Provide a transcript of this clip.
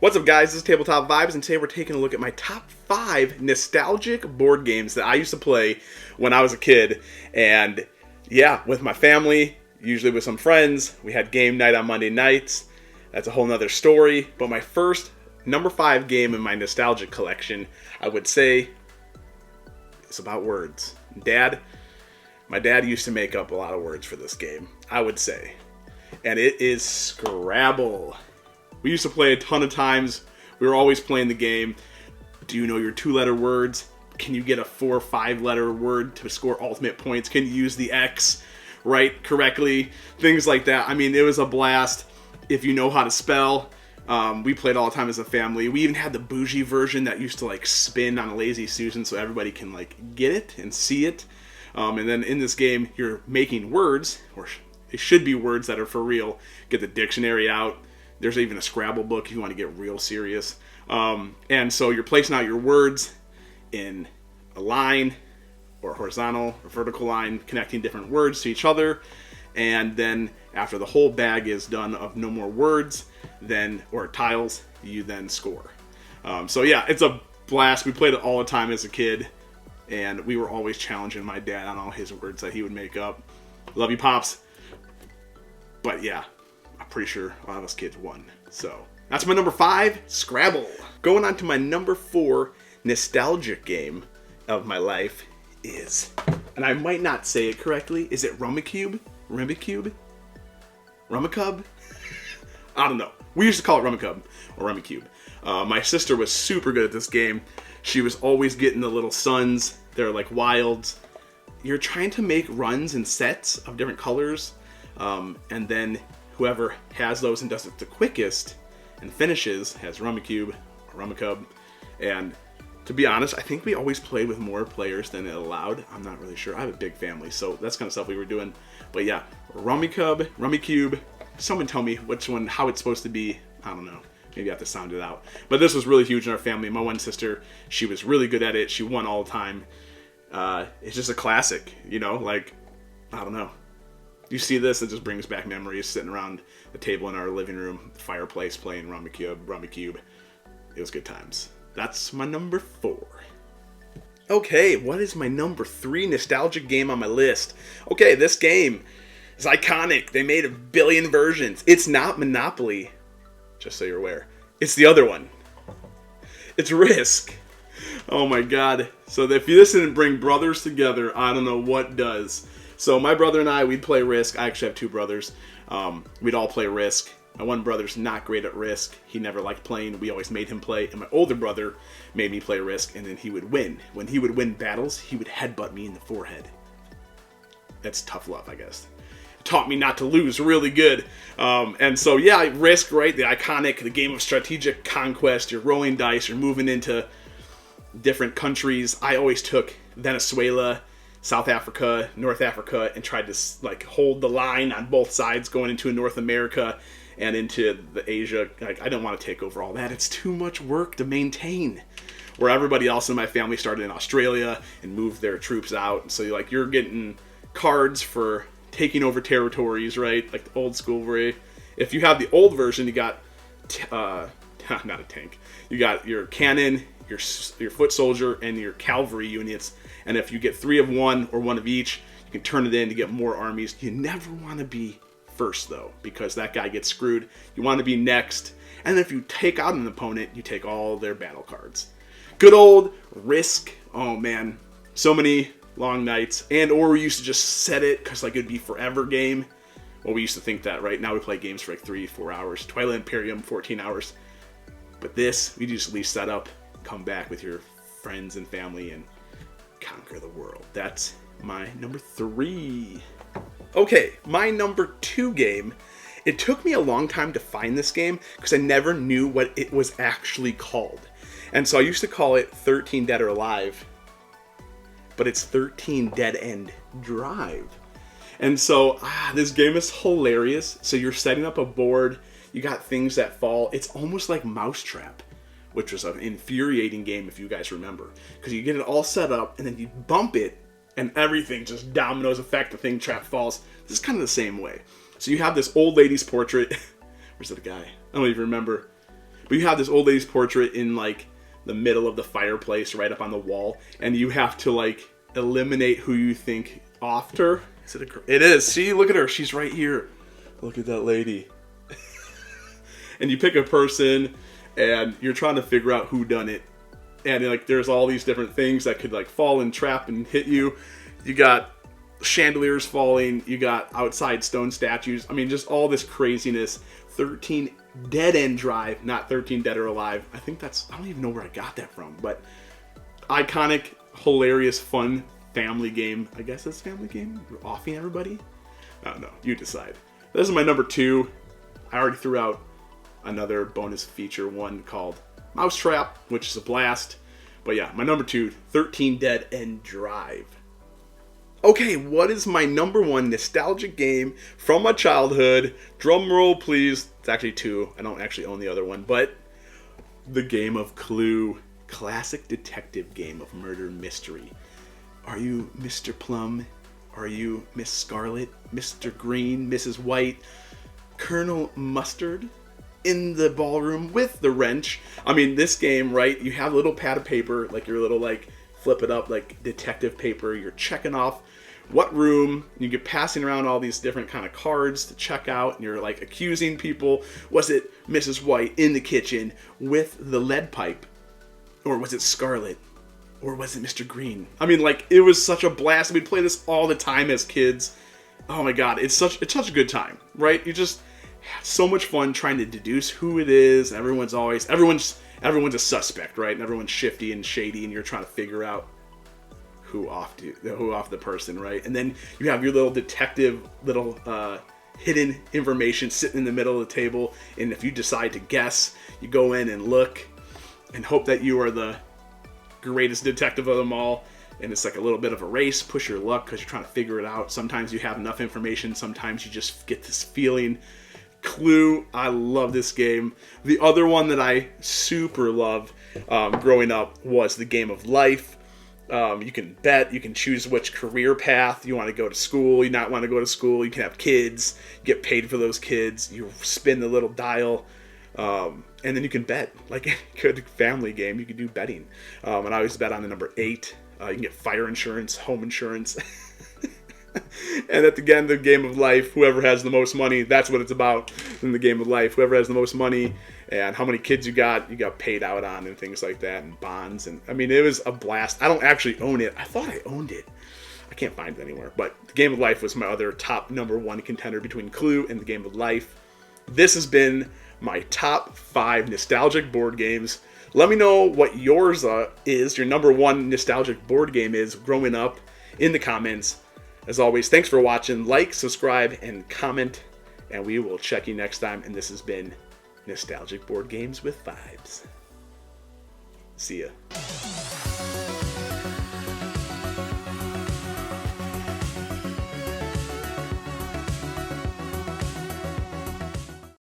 What's up, guys? This is Tabletop Vibes, and today we're taking a look at my top 5 nostalgic board games that I used to play when I was a kid. And yeah, with my family, usually with some friends. We had game night on Monday nights. That's a whole nother story. But my first number 5 game in my nostalgic collection, I would say, is about words. My dad used to make up a lot of words for this game, I would say. And it is Scrabble. We used to play a ton of times. We were always playing the game. Do you know your 2-letter words? Can you get a 4 or 5-letter word to score ultimate points? Can you use the X correctly? Things like that. I mean, it was a blast if you know how to spell. We played all the time as a family. We even had the bougie version that used to like spin on a Lazy Susan so everybody can like get it and see it. And then in this game, you're making words, or it should be words that are for real. Get the dictionary out. There's even a Scrabble book if you want to get real serious. And so you're placing out your words in a line, or horizontal or vertical line, connecting different words to each other. And then after the whole bag is done of no more words, or tiles, you then score. So yeah, it's a blast. We played it all the time as a kid, and we were always challenging my dad on all his words that he would make up. Love you, Pops. But yeah, I'm pretty sure a lot of us kids won. So that's my number 5, Scrabble. Going on to my number 4 nostalgic game of my life is, and I might not say it correctly, is it Rummikub? Rummikub? Rummikub? I don't know. We used to call it Rummikub or Rummikub. My sister was super good at this game. She was always getting the little suns. They're like wilds. You're trying to make runs and sets of different colors, and then whoever has those and does it the quickest and finishes has Rummikub or Rummikub. And to be honest, I think we always played with more players than it allowed. I'm not really sure. I have a big family, so that's kind of stuff we were doing. But yeah, Rummikub. Someone tell me which one, how it's supposed to be. I don't know. Maybe I have to sound it out. But this was really huge in our family. My one sister, she was really good at it. She won all the time. It's just a classic, you know? Like, I don't know. You see this, it just brings back memories sitting around the table in our living room, the fireplace, playing Rummikub. It was good times. That's my number 4. Okay, what is my number 3 nostalgic game on my list? Okay, this game is iconic. They made a billion versions. It's not Monopoly, just so you're aware. It's the other one. It's Risk. Oh my god. So if this didn't bring brothers together, I don't know what does. So my brother and I, we'd play Risk. I actually have 2 brothers. We'd all play Risk. My one brother's not great at Risk. He never liked playing. We always made him play. And my older brother made me play Risk, and then he would win. When he would win battles, he would headbutt me in the forehead. That's tough love, I guess. It taught me not to lose really good. And so, yeah, Risk, right? The game of strategic conquest. You're rolling dice. You're moving into different countries. I always took Venezuela, South Africa, North Africa, and tried to like hold the line on both sides going into North America and into the Asia. Like, I didn't want to take over all that. It's too much work to maintain. Where everybody else in my family started in Australia and moved their troops out. So like you're getting cards for taking over territories, right? Like the old school way. If you have the old version, you got not a tank. You got your cannon, your foot soldier, and your cavalry units. And if you get 3 of one or 1 of each, you can turn it in to get more armies. You never want to be first, though, because that guy gets screwed. You want to be next. And if you take out an opponent, you take all their battle cards. Good old Risk. Oh, man. So many long nights. Or we used to just set it because like it'd be forever game. Well, we used to think that, right? Now we play games for like 3-4 hours. Twilight Imperium, 14 hours. But this, we just leave that up, come back with your friends and family, and conquer the world. That's my number 3. Okay, my number 2 game. It took me a long time to find this game because I never knew what it was actually called. And so I used to call it 13 Dead or Alive, but it's 13 Dead End Drive. And so, this game is hilarious. So you're setting up a board, you got things that fall. It's almost like Mousetrap, which was an infuriating game if you guys remember. Because you get it all set up, and then you bump it, and everything just dominoes effect, the thing trap falls. This is kind of the same way. So you have this old lady's portrait. Where's that guy? I don't even remember. But you have this old lady's portrait in like the middle of the fireplace, right up on the wall, and you have to like eliminate who you think offed her. Is it a girl? It is. See, look at her. She's right here. Look at that lady. And you pick a person, and you're trying to figure out who done it. And like, there's all these different things that could like fall and trap and hit you. You got chandeliers falling. You got outside stone statues. I mean, just all this craziness. 13 Dead End Drive, not 13 Dead or Alive. I think that's, I don't even know where I got that from, but iconic, hilarious, fun family game. I guess it's family game. We're offing everybody. I don't know. You decide. This is my number 2. I already threw out another bonus feature one called Mousetrap, which is a blast. But yeah, my number 2, 13 Dead End Drive. Okay, what is my number 1 nostalgic game from my childhood? Drum roll, please. It's actually 2. I don't actually own the other one, but the game of Clue. Classic detective game of murder mystery. Are you Mr. Plum? Are you Miss Scarlet? Mr. Green? Mrs. White? Colonel Mustard? In the ballroom with the wrench. I mean, this game, right? You have a little pad of paper, like your little, like, flip it up, like detective paper. You're checking off what room. You get passing around all these different kind of cards to check out, and you're like accusing people. Was it Mrs. White in the kitchen with the lead pipe? Or was it Scarlet? Or was it Mr. Green? I mean, like, it was such a blast. We'd play this all the time as kids. Oh my god, it's such a good time, right? You just have so much fun trying to deduce who it is. Everyone's a suspect, right? And everyone's shifty and shady, and you're trying to figure out who off the person, right? And then you have your little detective, little hidden information sitting in the middle of the table. And if you decide to guess, you go in and look and hope that you are the greatest detective of them all. And it's like a little bit of a race, push your luck, because you're trying to figure it out. Sometimes you have enough information, sometimes you just get this feeling. Clue, I love this game. The other one that I super loved growing up was the game of life. You can bet, you can choose which career path you want to go to school, you not want to go to school, you can have kids, get paid for those kids, you spin the little dial, and then you can bet. Like a good family game, you can do betting. And I always bet on the number 8. You can get fire insurance, home insurance. And at the end of the game of life, whoever has the most money, that's what it's about in the game of life. Whoever has the most money and how many kids you got paid out on and things like that, and bonds. And I mean, it was a blast. I don't actually own it. I thought I owned it. I can't find it anywhere. But the game of life was my other top number 1 contender between Clue and the game of life. This has been my top 5 nostalgic board games. Let me know what yours is, your number 1 nostalgic board game is growing up in the comments. As always, thanks for watching. Like, subscribe, and comment. And we will check you next time. And this has been Nostalgic Board Games with Vibes. See ya.